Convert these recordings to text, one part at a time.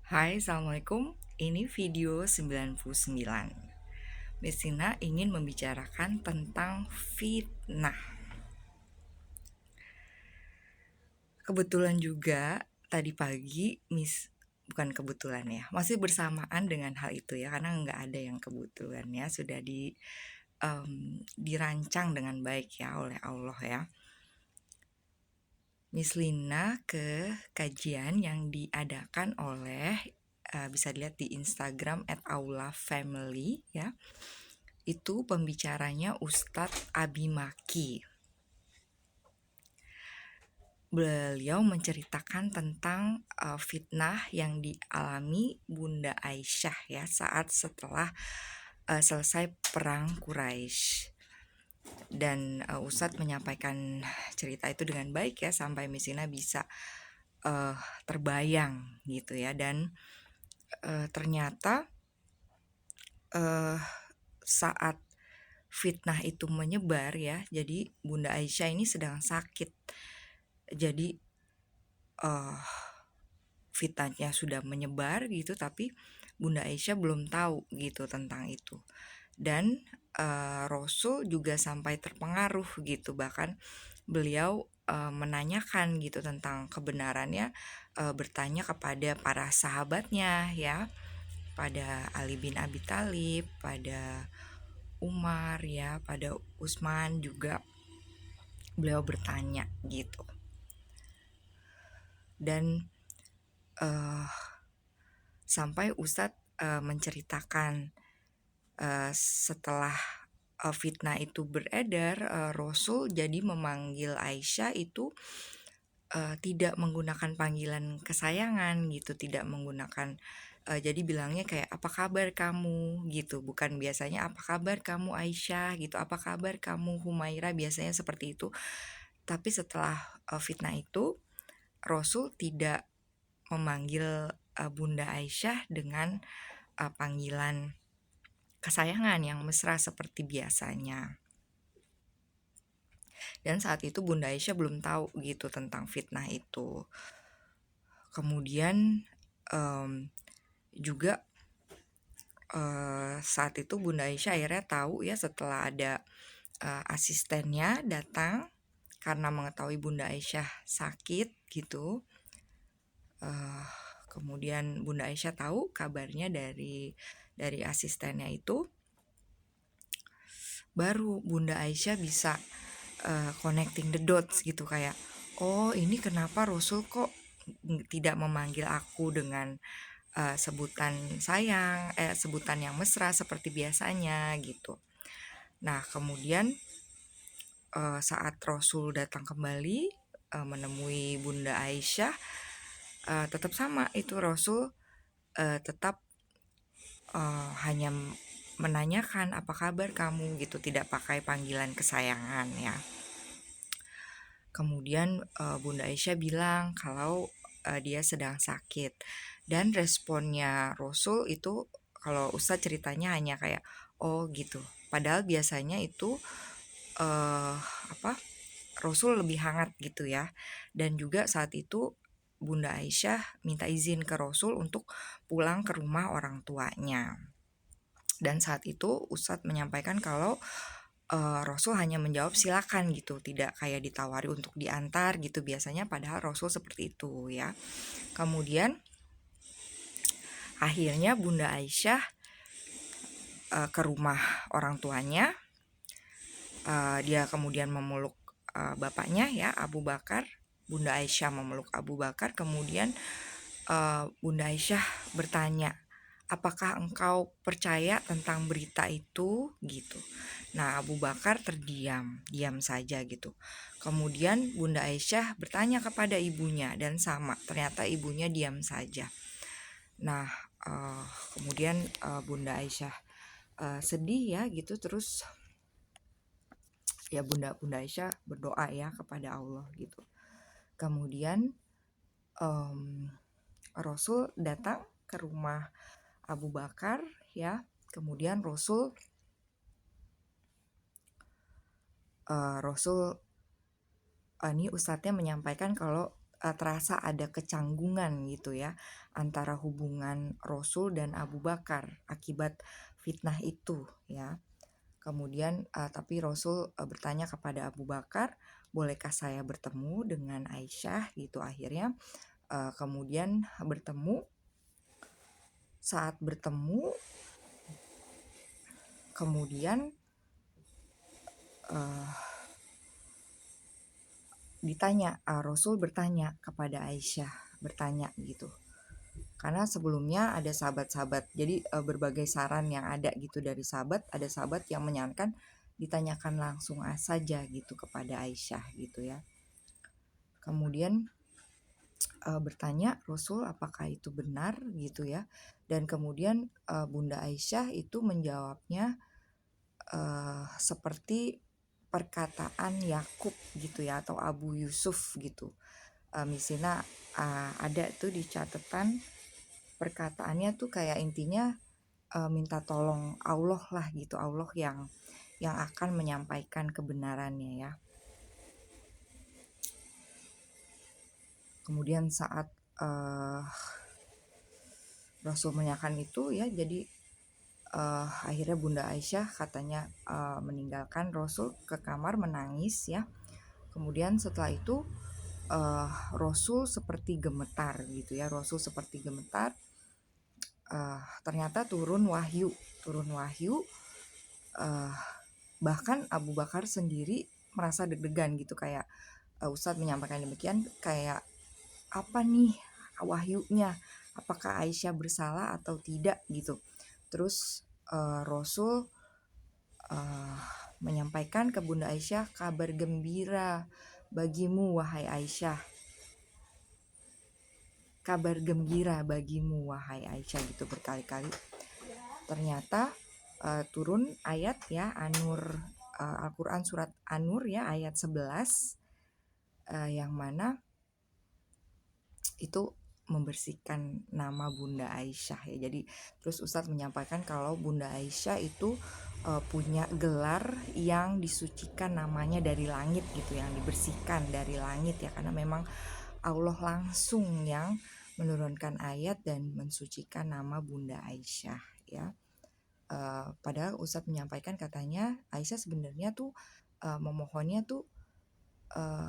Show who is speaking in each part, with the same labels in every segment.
Speaker 1: Hai, Assalamualaikum. Ini video 99. Miss Tina ingin membicarakan tentang fitnah. Kebetulan juga tadi pagi bukan kebetulan ya, masih bersamaan dengan hal itu ya, karena nggak ada yang kebetulan ya, sudah dirancang dengan baik ya oleh Allah ya. Miss Lina ke kajian yang diadakan oleh bisa dilihat di Instagram @aulafamily ya. Itu pembicaranya Ustadz Abimaki. Beliau menceritakan tentang fitnah yang dialami Bunda Aisyah ya saat setelah selesai perang Quraisy. Dan Ustadz menyampaikan cerita itu dengan baik ya sampai Misina bisa terbayang gitu ya. Dan ternyata saat fitnah itu menyebar ya, jadi Bunda Aisyah ini sedang sakit. Jadi fitnahnya sudah menyebar gitu, tapi Bunda Aisyah belum tahu gitu tentang itu. Dan Rasul juga sampai terpengaruh gitu, bahkan beliau menanyakan gitu tentang kebenarannya, bertanya kepada para sahabatnya ya, pada Ali bin Abi Thalib, pada Umar ya, pada Utsman juga beliau bertanya gitu. Dan sampai Ustadz menceritakan setelah fitnah itu beredar, Rasul jadi memanggil Aisyah itu tidak menggunakan panggilan kesayangan gitu, tidak menggunakan jadi bilangnya kayak apa kabar kamu gitu, bukan biasanya apa kabar kamu Aisyah gitu, apa kabar kamu Humaira, biasanya seperti itu. Tapi setelah fitnah itu Rasul tidak memanggil Bunda Aisyah dengan panggilan kesayangan yang mesra seperti biasanya. Dan saat itu Bunda Aisyah belum tahu gitu tentang fitnah itu. Kemudian juga saat itu Bunda Aisyah akhirnya tahu ya setelah ada asistennya datang karena mengetahui Bunda Aisyah sakit gitu. Kemudian Bunda Aisyah tahu kabarnya dari asistennya itu, baru Bunda Aisyah bisa connecting the dots gitu, kayak oh ini kenapa Rasul kok tidak memanggil aku dengan sebutan sayang, sebutan yang mesra seperti biasanya gitu. Nah kemudian saat Rasul datang kembali menemui Bunda Aisyah, tetap sama itu, Rasul tetap hanya menanyakan apa kabar kamu gitu, tidak pakai panggilan kesayangan ya. Kemudian Bunda Aisyah bilang kalau dia sedang sakit, dan responnya Rasul itu kalau Ustadz ceritanya hanya kayak oh gitu. Padahal biasanya itu Rasul lebih hangat gitu ya. Dan juga saat itu Bunda Aisyah minta izin ke Rasul untuk pulang ke rumah orang tuanya. Dan saat itu Ustadz menyampaikan kalau Rasul hanya menjawab silakan gitu, tidak kayak ditawari untuk diantar gitu biasanya, padahal Rasul seperti itu ya. Kemudian akhirnya Bunda Aisyah ke rumah orang tuanya, dia kemudian memeluk bapaknya ya Abu Bakar. Bunda Aisyah memeluk Abu Bakar, kemudian Bunda Aisyah bertanya, apakah engkau percaya tentang berita itu gitu. Nah Abu Bakar diam saja gitu. Kemudian Bunda Aisyah bertanya kepada ibunya dan sama, ternyata ibunya diam saja. Nah kemudian Bunda Aisyah sedih ya gitu, terus ya Bunda Aisyah berdoa ya kepada Allah gitu. Kemudian Rasul datang ke rumah Abu Bakar ya. Kemudian Rasul ini ustadznya menyampaikan kalau terasa ada kecanggungan gitu ya antara hubungan Rasul dan Abu Bakar akibat fitnah itu ya. Kemudian tapi Rasul bertanya kepada Abu Bakar, bolehkah saya bertemu dengan Aisyah gitu. Akhirnya kemudian bertemu. Saat bertemu kemudian ditanya, Rasul bertanya kepada Aisyah, bertanya gitu. Karena sebelumnya ada sahabat-sahabat, jadi berbagai saran yang ada gitu dari sahabat, ada sahabat yang menyarankan ditanyakan langsung saja gitu kepada Aisyah gitu ya. Kemudian bertanya Rasul apakah itu benar gitu ya. Dan kemudian Bunda Aisyah itu menjawabnya seperti perkataan Yakub gitu ya, atau Abu Yusuf gitu. Misalnya ada tuh di catatan perkataannya tuh kayak intinya minta tolong Allah lah gitu, Allah yang akan menyampaikan kebenarannya ya. Kemudian saat Rasul menanyakan itu ya, jadi akhirnya Bunda Aisyah katanya meninggalkan Rasul ke kamar menangis ya. Kemudian setelah itu Rasul seperti gemetar gitu ya, Rasul seperti gemetar. Ternyata turun wahyu, bahkan Abu Bakar sendiri merasa deg-degan gitu, kayak Ustadz menyampaikan demikian, kayak apa nih wahyunya, apakah Aisyah bersalah atau tidak gitu. Terus Rasul menyampaikan ke Bunda Aisyah, kabar gembira bagimu wahai Aisyah, kabar gembira bagimu wahai Aisyah gitu berkali-kali. Ternyata turun ayat ya, An-Nur, Al-Quran surat An-Nur ya, ayat 11 yang mana itu membersihkan nama Bunda Aisyah ya. Jadi terus Ustadz menyampaikan kalau Bunda Aisyah itu punya gelar yang disucikan namanya dari langit gitu, yang dibersihkan dari langit ya, karena memang Allah langsung yang menurunkan ayat dan mensucikan nama Bunda Aisyah ya. Padahal Ustadz menyampaikan katanya Aisyah sebenarnya tuh memohonnya tuh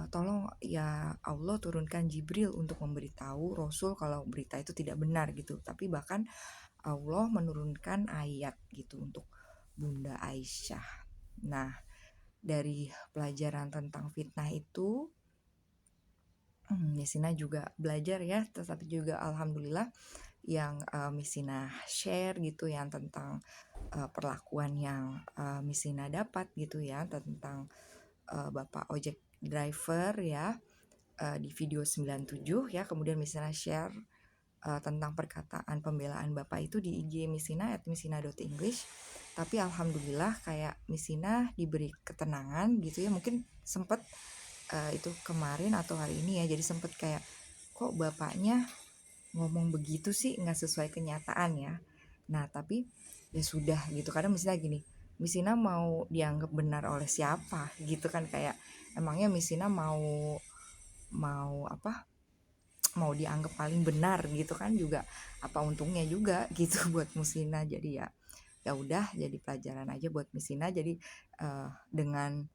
Speaker 1: tolong ya Allah turunkan Jibril untuk memberitahu Rasul kalau berita itu tidak benar gitu. Tapi bahkan Allah menurunkan ayat gitu untuk Bunda Aisyah. Nah, dari pelajaran tentang fitnah itu Misina juga belajar ya, tetapi juga alhamdulillah yang Misina share gitu yang tentang perlakuan yang Misina dapat gitu ya, tentang Bapak ojek driver ya di video 97 ya. Kemudian Misina share tentang perkataan pembelaan Bapak itu di IG Misina @misina.english. Tapi alhamdulillah kayak Misina diberi ketenangan gitu ya. Mungkin sempet itu kemarin atau hari ini ya, jadi sempet kayak kok bapaknya ngomong begitu sih, nggak sesuai kenyataan ya. Nah tapi ya sudah gitu, kadang misalnya gini, Misina mau dianggap benar oleh siapa gitu kan, kayak emangnya Misina mau apa, mau dianggap paling benar gitu kan, juga apa untungnya juga gitu buat Misina. Jadi ya udah jadi pelajaran aja buat Misina. Jadi dengan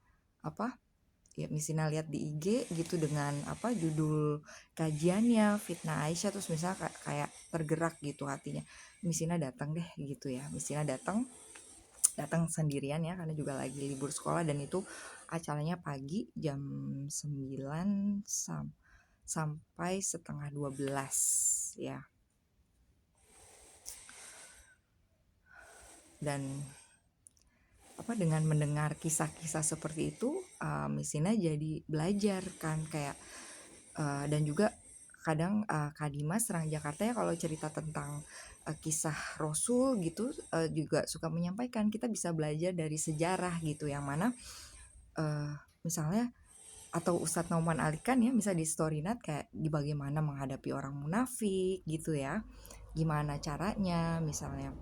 Speaker 1: apa ya, Misina lihat di IG gitu dengan apa judul kajiannya fitnah Aisyah, terus misalnya kayak tergerak gitu hatinya, Misina datang deh gitu ya. Misina datang sendirian ya, karena juga lagi libur sekolah, dan itu acaranya pagi jam 9 sampai setengah 12 ya. Dan apa, dengan mendengar kisah-kisah seperti itu Misina jadi belajar kan, kayak dan juga kadang Kak Dimas Serang Jakarta ya, kalau cerita tentang kisah Rasul gitu juga suka menyampaikan kita bisa belajar dari sejarah gitu, yang mana misalnya atau Ustadz Nauman Alikan ya, misal di Storynet kayak di bagaimana menghadapi orang munafik gitu ya, gimana caranya misalnya,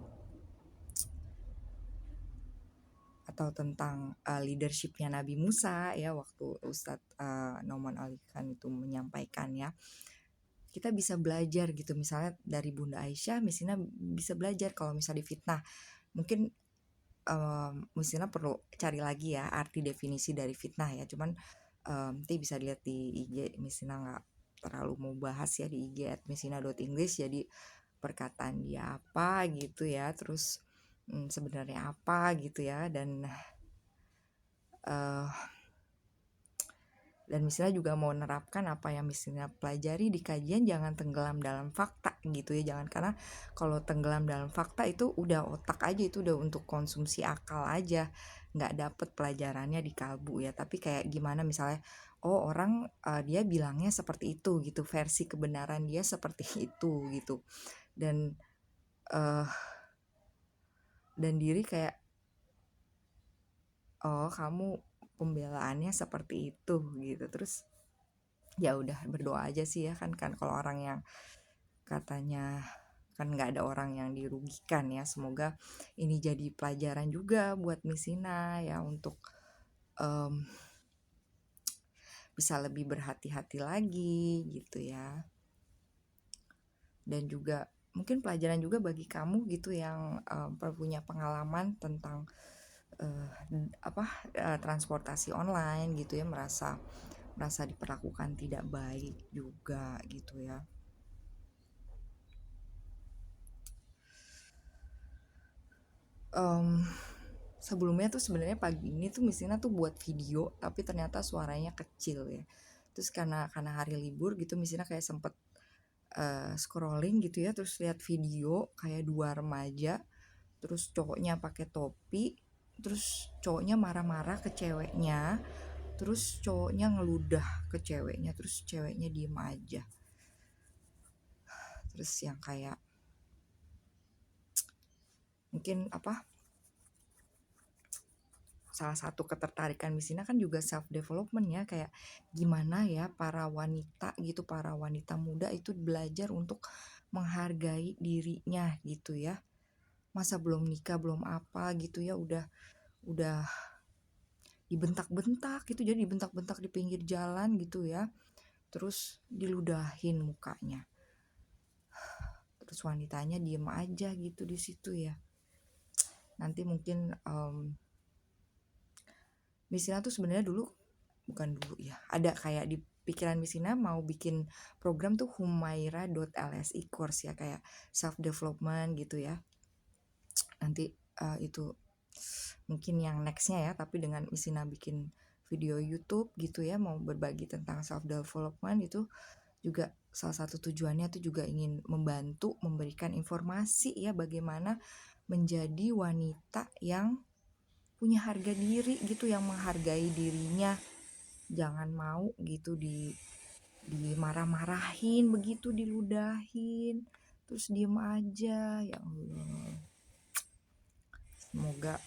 Speaker 1: atau tentang leadership-nya Nabi Musa ya, waktu Ustadz Noman Ali-Khan itu menyampaikan ya. Kita bisa belajar gitu, misalnya dari Bunda Aisyah, Miss Nina bisa belajar kalau misalnya difitnah. Mungkin Miss Nina perlu cari lagi ya arti definisi dari fitnah ya, cuman nanti bisa lihat di IG. Miss Nina nggak terlalu mau bahas ya di IG @missina.english, jadi perkataan dia apa gitu ya, terus sebenarnya apa gitu ya, dan misalnya juga mau menerapkan apa yang misalnya pelajari di kajian, jangan tenggelam dalam fakta gitu ya, jangan, karena kalau tenggelam dalam fakta itu udah otak aja, itu udah untuk konsumsi akal aja, nggak dapet pelajarannya di kalbu ya. Tapi kayak gimana misalnya, oh orang dia bilangnya seperti itu gitu, versi kebenaran dia seperti itu gitu, dan diri kayak, oh kamu pembelaannya seperti itu gitu, terus ya udah berdoa aja sih ya, kan kalau orang yang katanya kan nggak ada orang yang dirugikan ya, semoga ini jadi pelajaran juga buat Miss Nina ya, untuk bisa lebih berhati-hati lagi gitu ya. Dan juga mungkin pelajaran juga bagi kamu gitu yang punya pengalaman tentang transportasi online gitu ya, merasa diperlakukan tidak baik juga gitu ya. Sebelumnya tuh sebenarnya pagi ini tuh Miss Nina tuh buat video, tapi ternyata suaranya kecil ya. Terus karena hari libur gitu, Miss Nina kayak sempet scrolling gitu ya, terus lihat video kayak dua remaja, terus cowoknya pakai topi, terus cowoknya marah-marah ke ceweknya, terus cowoknya ngeludah ke ceweknya, terus ceweknya diem aja. Terus yang kayak mungkin salah satu ketertarikan Miss Nina kan juga self development ya, kayak gimana ya para wanita gitu, para wanita muda itu belajar untuk menghargai dirinya gitu ya. Masa belum nikah belum apa gitu ya udah dibentak-bentak gitu, jadi dibentak-bentak di pinggir jalan gitu ya, terus diludahin mukanya, terus wanitanya diem aja gitu di situ ya. Nanti mungkin Miss Nina tuh sebenarnya bukan dulu ya, ada kayak di pikiran Miss Nina mau bikin program tuh humaira.lsi course ya, kayak self development gitu ya. Nanti itu mungkin yang nextnya ya, tapi dengan Miss Nina bikin video YouTube gitu ya, mau berbagi tentang self development itu juga salah satu tujuannya tuh juga ingin membantu memberikan informasi ya, bagaimana menjadi wanita yang punya harga diri gitu, yang menghargai dirinya, jangan mau gitu dimarah-marahin begitu, diludahin terus diem aja. Ya Allah, semoga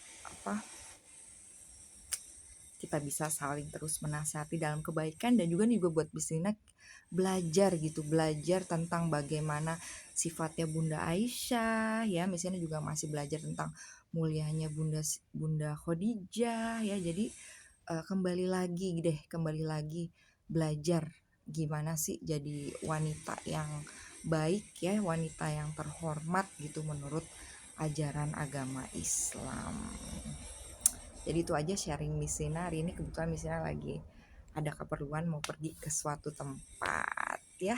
Speaker 1: kita bisa saling terus menasihati dalam kebaikan, dan juga buat Bisnina belajar gitu, belajar tentang bagaimana sifatnya Bunda Aisyah ya. Misalnya juga masih belajar tentang mulianya Bunda Khadijah ya. Jadi kembali lagi belajar gimana sih jadi wanita yang baik ya, wanita yang terhormat gitu menurut ajaran agama Islam. Jadi itu aja sharing Miss Nina hari ini. Kebetulan Miss Nina lagi ada keperluan mau pergi ke suatu tempat ya.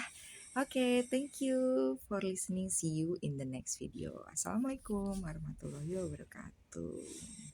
Speaker 1: Oke, thank you for listening. See you in the next video. Assalamualaikum warahmatullahi wabarakatuh.